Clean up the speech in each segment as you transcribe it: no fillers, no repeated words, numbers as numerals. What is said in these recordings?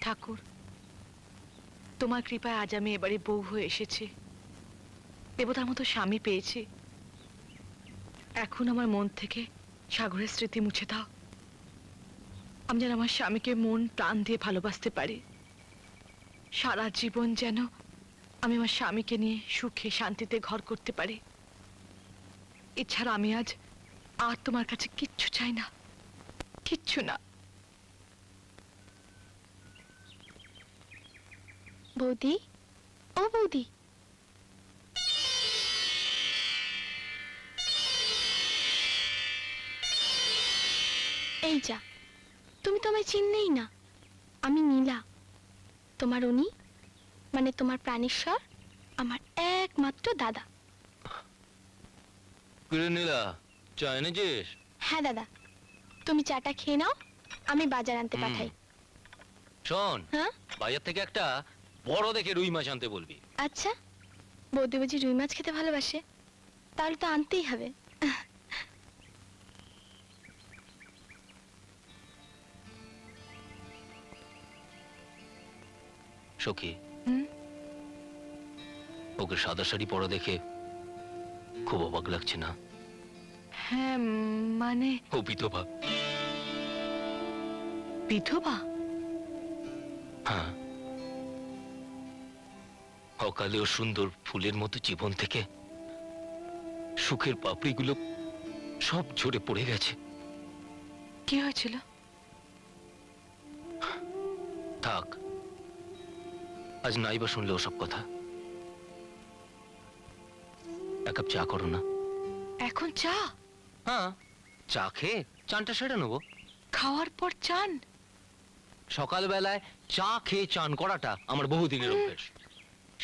ঠাকুর, তোমার কৃপায় আজ আমি এবারে বউ হয়ে এসেছি, দেবতার মতো স্বামী পেয়েছি। এখন আমার মন থেকে সাগরের স্মৃতি মুছে দাও। আমি যেন আমার স্বামীকে মন প্রাণ দিয়ে ভালোবাসতে পারি। সারা জীবন যেন আমি আমার স্বামীকে নিয়ে সুখে শান্তিতে ঘর করতে পারি। এছাড়া আমি আজ আর তোমার কাছে কিচ্ছু চাই না, কিচ্ছু না। বৌদি, ও বৌদি, এই যা। তুমি তো আমায় চিনলেই না। আমি নীলা, তোমার উনি মানে তোমার প্রাণেশ্বর, আমার একমাত্র দাদা। নীলা, চা এনেছিস? হ্যাঁ দাদা, তুমি চাটা খেয়ে নাও, আমি বাজার আনতে পাঠাই। শোন, হ্যাঁ বাজার থেকে একটা বড় দেখে রুই মাছ আনতে বলবি। আচ্ছা, বৌদি বুঝি রুই মাছ খেতে ভালোবাসে, তাহলে তো আনতেই হবে। সখী, হুম? ওকে সাদা শাড়ি পরা দেখে খুব অবাক লাগছে না? হ্যাঁ, মানে ও বিধবা। বিধবা? হ্যাঁ, অকালে ও সুন্দর ফুলের মতো জীবন থেকে সুখের পাপড়িগুলো সব ঝরে পড়ে গেছে। কি হয়েছিল? থাক, আজ নাইবা শুনলে ওসব কথা। এক কাপ চা করো না। এখন চা? হ্যাঁ, চা খেয়ে চানটা সেরে নেবো। খাওয়ার পর চান? সকালবেলায় চা খেয়ে চান করাটা আমার বহুদিনের অভ্যেস।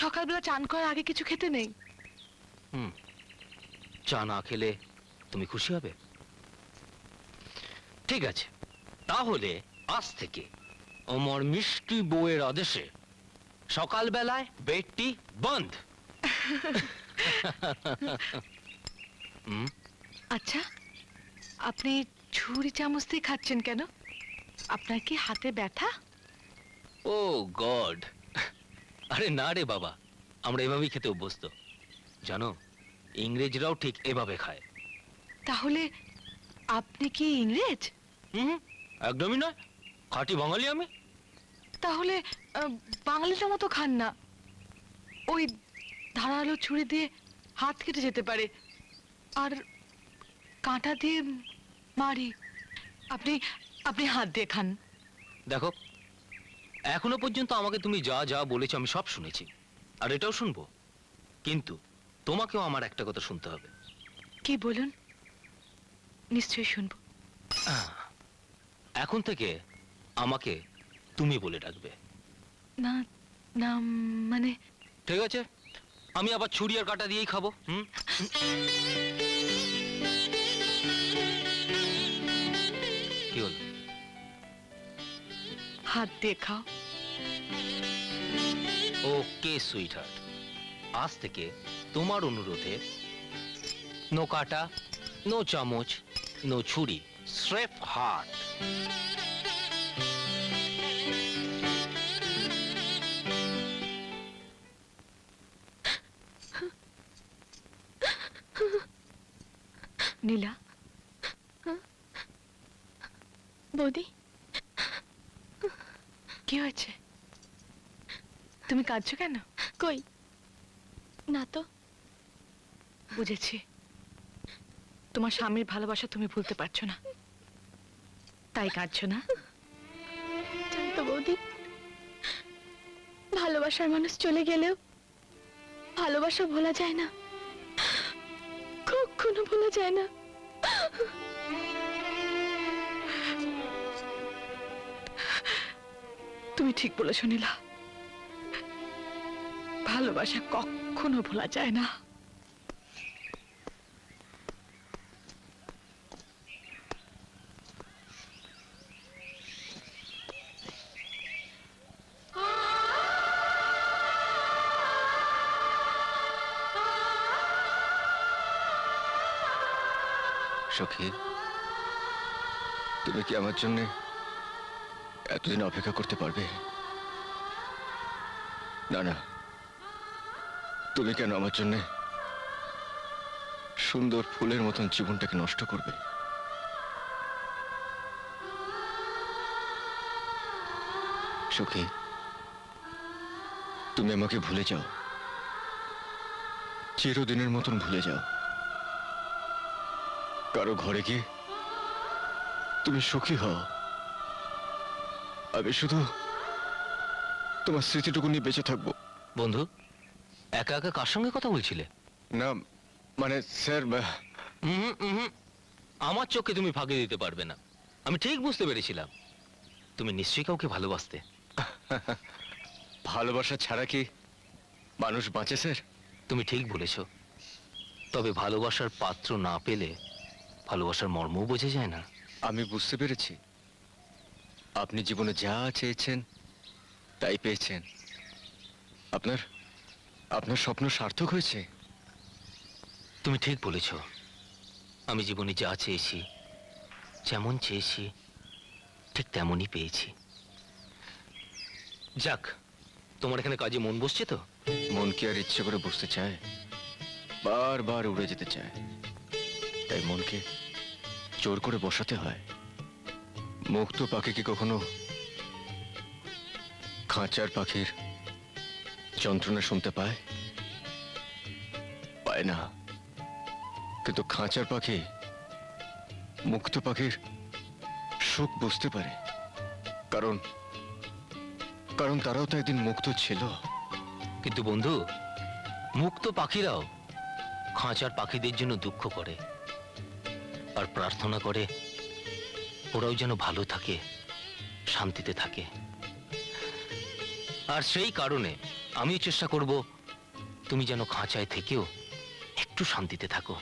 সকালবেলা চান করার আগে কিছু খেতে নেই? চা না খেলে তুমি খুশি হবে? ঠিক আছে, তাহলে আজ থেকে আমার মিষ্টি বউয়ের আদেশে সকালবেলায় বেডটি বন্ধ। আচ্ছা, আপনি ছুরি চামচ দিয়ে খাচ্ছেন কেন? আপনার কি হাতে ব্যথা? ও গড! আরে না রে বাবা, আমরা এভাবেই খেতে অভ্যস্ত। জানো, ইংরেজরাও ঠিক এভাবে খায়। তাহলে আপনি কি ইংরেজ? একদমই নয়, খাঁটি বাঙালি আমি। তাহলে বাঙালিটার মতো খান না। ওই ধারালো ছুরি দিয়ে হাত কেটে যেতে পারে, আর কাঁটা দিয়ে মারি। আপনি আপনি হাত দিয়ে খান। দেখো, এখনো পর্যন্ত আমাকে তুমি যা যা বলেছো আমি সব শুনেছি, আর এটাও শুনবো, কিন্তু তোমাকেও আমার একটা কথা শুনতে হবে। কি বলুন? নিশ্চয়ই শুনবো। এখন থেকে আমাকে তুমি বলে ডাকবে। না না, মানে ঠিক আছে, আমি আবার ছুরি আর কাঁটা দিয়েই খাবো। কি হলো? হাত দিয়ে খাও। ওকে সুইট হার্ট, আজ থেকে তোমার অনুরোধে নো কাটা, নো চামচ, নো ছুরি, স্রেফ হার্ট। নীলা। বৌদি, কি হয়েছে? তুমি কাঁদছো কেন? কই না তো। বুঝেছি, তোমার স্বামীর ভালোবাসা তুমি ভুলতে পারছো না, তাই কাঁদছো না? জানো তো বৌদি, ভালোবাসার মানুষ চলে গেলেও ভালোবাসা ভোলা যায় না, কখনো ভোলা যায় না। তুমি ঠিক বলেছো নীলা, ভালোবাসা কখনো ভোলা যায় না। সখী, তুমি কি আমার জন্য এতদিন অপেক্ষা করতে পারবে? না না, তুমি কেন আমার জন্য সুন্দর ফুলের মতন জীবনটাকে নষ্ট করবে? সখী, তুমি আমাকে ভুলে যাও, চিরদিনের মতন ভুলে যাও। কারো ঘরে গিয়ে তুমি সুখী হও। আমি শুধু তোমার স্মৃতিটুকু নিয়ে বেঁচে থাকবো। বন্ধু, একা একা কার সঙ্গে কথা বলছিলে? না মানে স্যার, আমার চোখে তুমি ফাঁকি দিতে পারবে না। আমি ঠিক বুঝতে পেরেছিলাম তুমি নিশ্চয়ই কাউকে ভালোবাসতে। ভালোবাসা ছাড়া কি মানুষ বাঁচে স্যার? তুমি ঠিক বলেছ, তবে ভালোবাসার পাত্র না পেলে ভালোবাসার মর্মও বোঝা যায় না। আমি বুঝতে পেরেছি, আপনি জীবনে যা চেয়েছেন তাই পেয়েছেন। আপনার আপনার স্বপ্ন সার্থক হয়েছে। তুমি ঠিক বলেছ, আমি জীবনে যা চেয়েছি, যেমন চেয়েছি, ঠিক তেমনই পেয়েছি। যাক, তোমার এখানে কাজে মন বসছে তো? মন কি আর ইচ্ছে করে বসতে চায়? বারবার উড়ে যেতে চায়। তাই মনকে জোর করে বসাতে হয়। মুক্ত পাখি কি কখনো খাঁচার পাখির যন্ত্রণা শুনতে পায়? পায় না। কিন্তু খাঁচার পাখি মুক্ত পাখির সুখ বুঝতে পারে, কারণ কারণ তারাও তো একদিন মুক্ত ছিল। কিন্তু বন্ধু, মুক্ত পাখিরাও খাঁচার পাখিদের জন্য দুঃখ করে আর প্রার্থনা করে ওরাও যেন ভালো থাকে, শান্তিতে থাকে। আর সেই কারণে আমিও চেষ্টা করব তুমি যেন খাঁচায় থেকেও একটু শান্তিতে থাকো।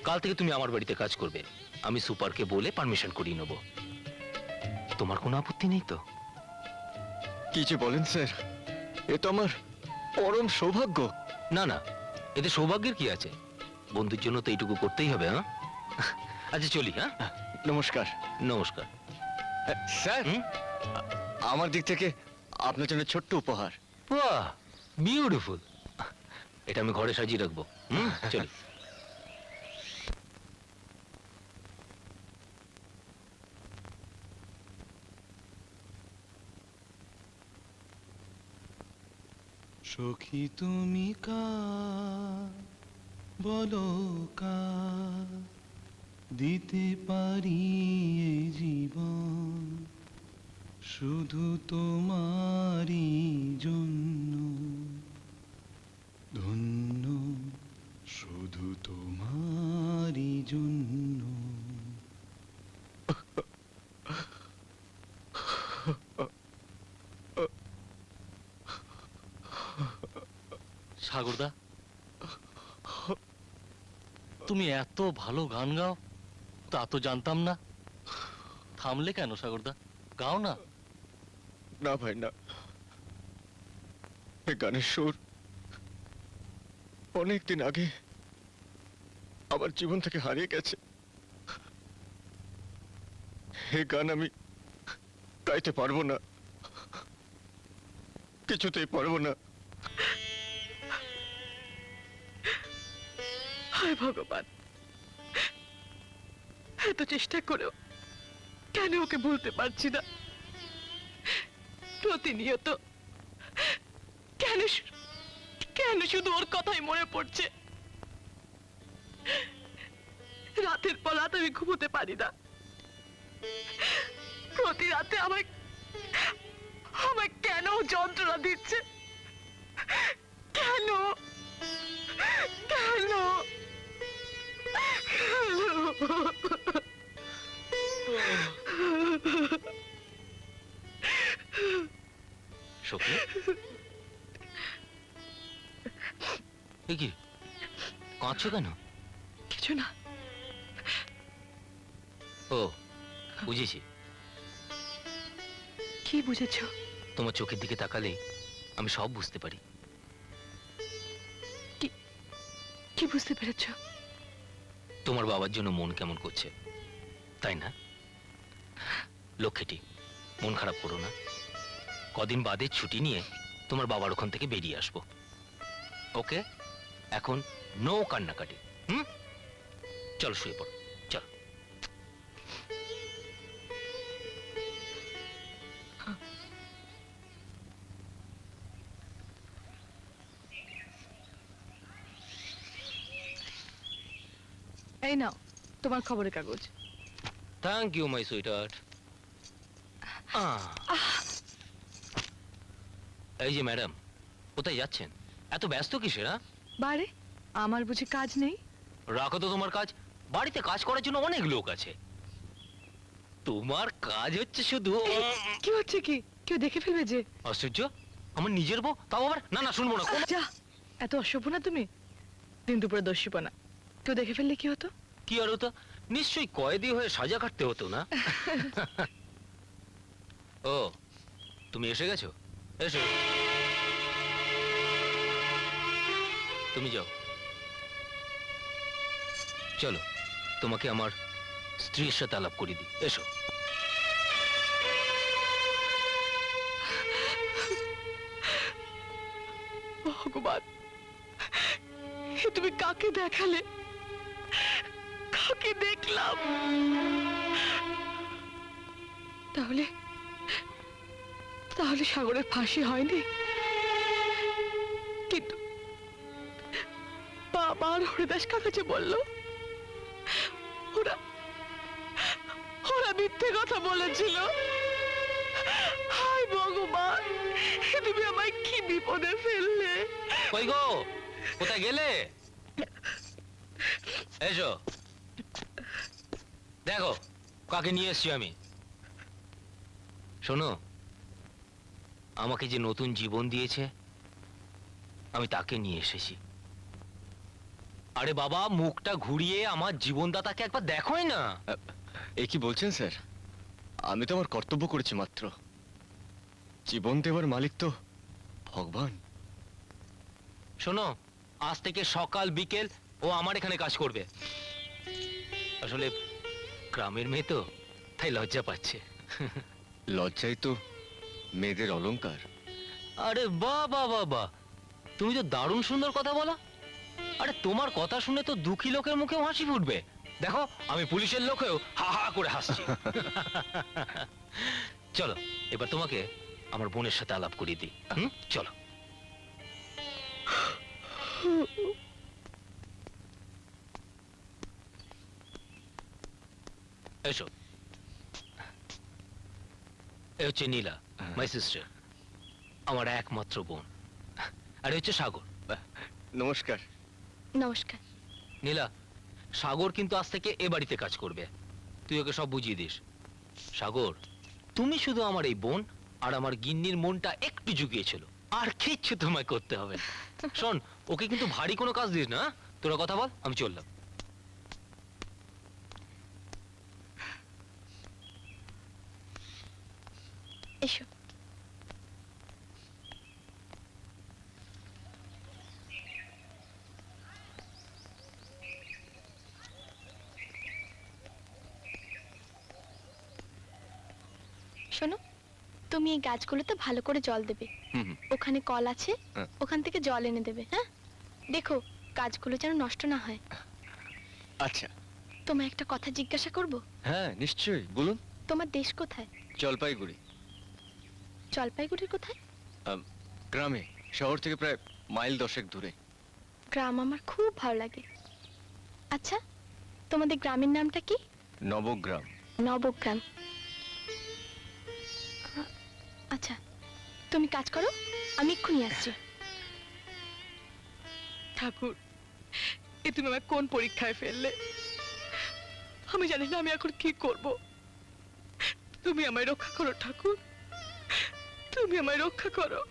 কাল থেকে তুমি আমার বাড়িতে কাজ করবে। আমি সুপারকে বলে পারমিশন করিয়ে নেব। তোমার কোনো আপত্তি নেই তো? কি যে বলেন স্যার, এ তো আমার পরম সৌভাগ্য। না না, এতে সৌভাগ্যের কি আছে? বন্ধুর জন্য তো এইটুকু করতেই হবে। হ্যাঁ, আচ্ছা চলি। হ্যাঁ, নমস্কার। নমস্কার। স্যার, হুম? আমার দিক থেকে আপনার জন্য ছোট্ট উপহার। বাহ, বিউটিফুল। এটা আমি ঘরে সাজিয়ে রাখবো। চলি। সখী তুমি কার, বলো কার, দিতে পারি এ জীবন শুধু তোমারই জন্য। ধন্য শুধু তোমারই জন্য। সাগরদা, তুমি এত ভালো গান গাও তা তো জানতাম না। থামলে কেন সাগরদা? গাও না। না ভাই না, এ গানের সুর অনেকদিন আগে আমার জীবন থেকে হারিয়ে গেছে। এ গান আমি গাইতে পারবো না, কিছুতেই পারবো না। হায় ভগবান, এত চেষ্টা করেও কেন ওকে ভুলতে পারছি না? প্রতিনিয়ত কেন কেন শুধু ওর কথাই মনে পড়ছে? রাতের পর রাত আমি ঘুমোতে পারি না। প্রতি রাতে আমায় আমায় কেন ও যন্ত্রণা দিচ্ছে? কেন কেন? সখী, এ কি কাঁদছো কেন? কিছু না। ও, বুঝেছি। কি বুঝেছো? তোমার চোখের দিকে তাকালেই আমি সব বুঝতে পারি। কি বুঝতে পেরেছো? তোমার বাবার জন্য মন কেমন করছে, তাই না? লক্ষ্মীটি, মন খারাপ করো না। কদিন বাদে ছুটি নিয়ে তোমার বাবার ওখান থেকে বেরিয়ে আসবো। ওকে, এখন নো কান্নাকাটি। হুম, চলো শুয়ে পড়ো, চলো। এই নাও তোমার খবরের কাগজ। Thank you my sweetheart. এই যে ম্যাডাম, কোথায় যাচ্ছেন? এত ব্যস্ত কিসের? বারে, আমার বুঝি কাজ নেই? রাখো তো তোমার কাজ, বাড়িতে কাজ করার জন্য অনেক লোক আছে। তোমার কাজ হচ্ছে শুধু কি হচ্ছে কি? কেউ দেখে ফেলবে যে। আশ্চর্য, আমার নিজের বউ, তাও আবার না না শুনবো না। যা, এত অসভ্য না তুমি। দিন দুপুরে দস্যিপনা, কেউ দেখে ফেললে কি হতো? কি আর হতো? নিশ্চয়ই কয়েদি হয়ে সাজা কাটতে হতো না? ও, তুমি এসে গেছো? এসো, তুমি যাও। চলো, তোমাকে আমার স্ত্রীর সাথে আলাপ করে দিই। এসো। ভগবান, এ তুমি কাকে দেখালে? কাকে দেখলাম? তাহলে তাহলে সাগরের ফাঁসি হয়নি? কিন্তু বাবা আর হরিদাস কাকা যে বললো ওরা ওরা মিথ্যে কথা বলেছিল। হায় ভগবান, এ তুমি আমায় কি বিপদে ফেললে? কই গো, কোথায় গেলে? এসো, দেখো কাকে নিয়ে এসছি আমি। শোনো, আমাকে যে নতুন জীবন দিয়েছে, আমি তাকে নিয়ে এসেছি। আরে বাবা, মুখটা ঘুরিয়ে আমার জীবনদাতাকে একবার দেখোই না। এ কি বলছেন স্যার? আমি তো আমার কর্তব্য করেছি মাত্র। জীবন দেওয়ার মালিক তো ভগবান। শোনো, আজ থেকে সকাল বিকেল ও আমার এখানে কাজ করবে। আসলে গ্রামের মেয়ে তো, তাই লজ্জা পাচ্ছে। লজ্জাই তো মেয়েদের অলংকার। আরে বাহ বাহ বাহ বাহ, তুমি তো দারুণ সুন্দর কথা বলো। আরে তোমার কথা শুনে তো দুঃখী লোকের মুখেও হাসি ফুটবে। দেখো, আমি পুলিশের লোকেও হা হা করে হাসছি। চলো, এবার তোমাকে আমার বোনের সাথে আলাপ করিয়ে দিই। হুম, চলো। এসো, এ হচ্ছে নীলা, মাই সিস্টার, আমার একমাত্র বোন। আর এ হচ্ছে সাগর। নমস্কার। নমস্কার। নীলা, সাগর কিন্তু আজ থেকে এ বাড়িতে কাজ করবে। তুই ওকে সব বুঝিয়ে দিস। সাগর, তুমি শুধু আমার এই বোন আর আমার গিন্নির মনটা একটু জুগিয়েছিল, আর কিচ্ছু তোমায় করতে হবে না। শোন, ওকে কিন্তু ভারী কোনো কাজ দিস না। তোরা কথা বল, আমি চললাম। এসো। শোনো, তুমি এই গাছগুলোতে ভালো করে জল দেবে। হুম হুম। ওখানে কল আছে, হ্যাঁ। ওখান থেকে জল এনে দেবে। হ্যাঁ, দেখো গাছগুলো যেন নষ্ট না হয়। আচ্ছা। তোমায় একটা কথা জিজ্ঞাসা করব? হ্যাঁ নিশ্চয়ই, বলুন। তোমার দেশ কোথায়? জলপাইগুড়ি। জলপাইগুড়ির কোথায়? গ্রামে, শহর থেকে প্রায় মাইল 10 দূরে। গ্রাম আমার খুব ভালো লাগে। আচ্ছা, তোমাদের গ্রামের নামটা কি? নবগ্রাম। নবগ্রাম। আচ্ছা, তুমি কাজ করো, আমি এক্ষুনি আসছি। ঠাকুর, এ তুমি আমায় কোন পরীক্ষায় ফেললে? আমি জানি না আমি এখন কি করব। তুমি আমায় রক্ষা করো ঠাকুর, তুমি আমায় রক্ষা করো।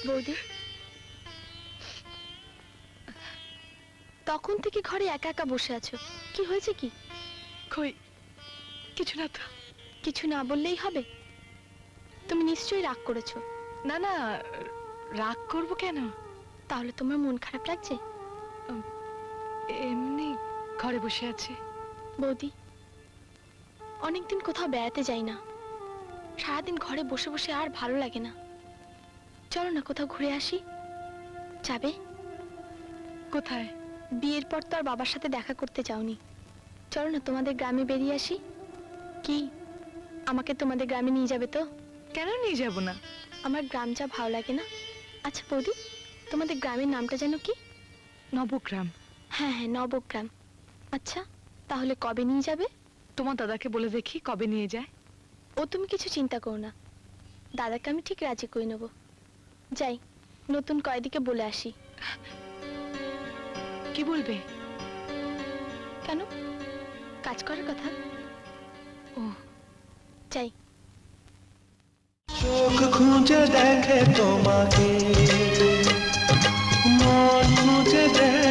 বৌদি, তখন থেকে ঘরে একা একা বসে আছো, কি হয়েছে কি? কই, কিছু না তো। কিছু না বললেই হবে? তুমি নিশ্চয়ই রাগ করেছো। না না, রাগ করব কেন? তাহলে তোমার মন খারাপ লাগছে? এমনি ঘরে বসে আছি। বৌদি, অনেকদিন কোথাও বেড়াতে যাই না, সারাদিন ঘরে বসে বসে আর ভালো লাগে না। চলো না কোথাও ঘুরে আসি। যাবে? কোথায়? বিয়ের পর তো আর বাবার সাথে দেখা করতে যাওনি। চলো না তোমাদের গ্রামে বেরিয়ে আসি। কি আমাকে তোমাদের গ্রামে নিয়ে যাবে তো? কেন নিয়ে যাব না? আমার গ্রাম যা ভালো লাগে না। আচ্ছা বৌদি, তোমাদের গ্রামের নামটা যেন কি? নবগ্রাম। হ্যাঁ হ্যাঁ, নবগ্রাম। আচ্ছা, তাহলে কবে নিয়ে যাবে? তোমার দাদাকে বলে দেখি কবে নিয়ে যায়। ও তুমি কিছু চিন্তা করো না, দাদাকে আমি ঠিক রাজি করে নেব। যাই, নতুন কয়েদিকে বলে আসি। কি বলবে? কেন, কাজ করার কথা। ও, যাই। চোখ খুঁজে দেখে তোমাকে, মন খুঁজে দেখে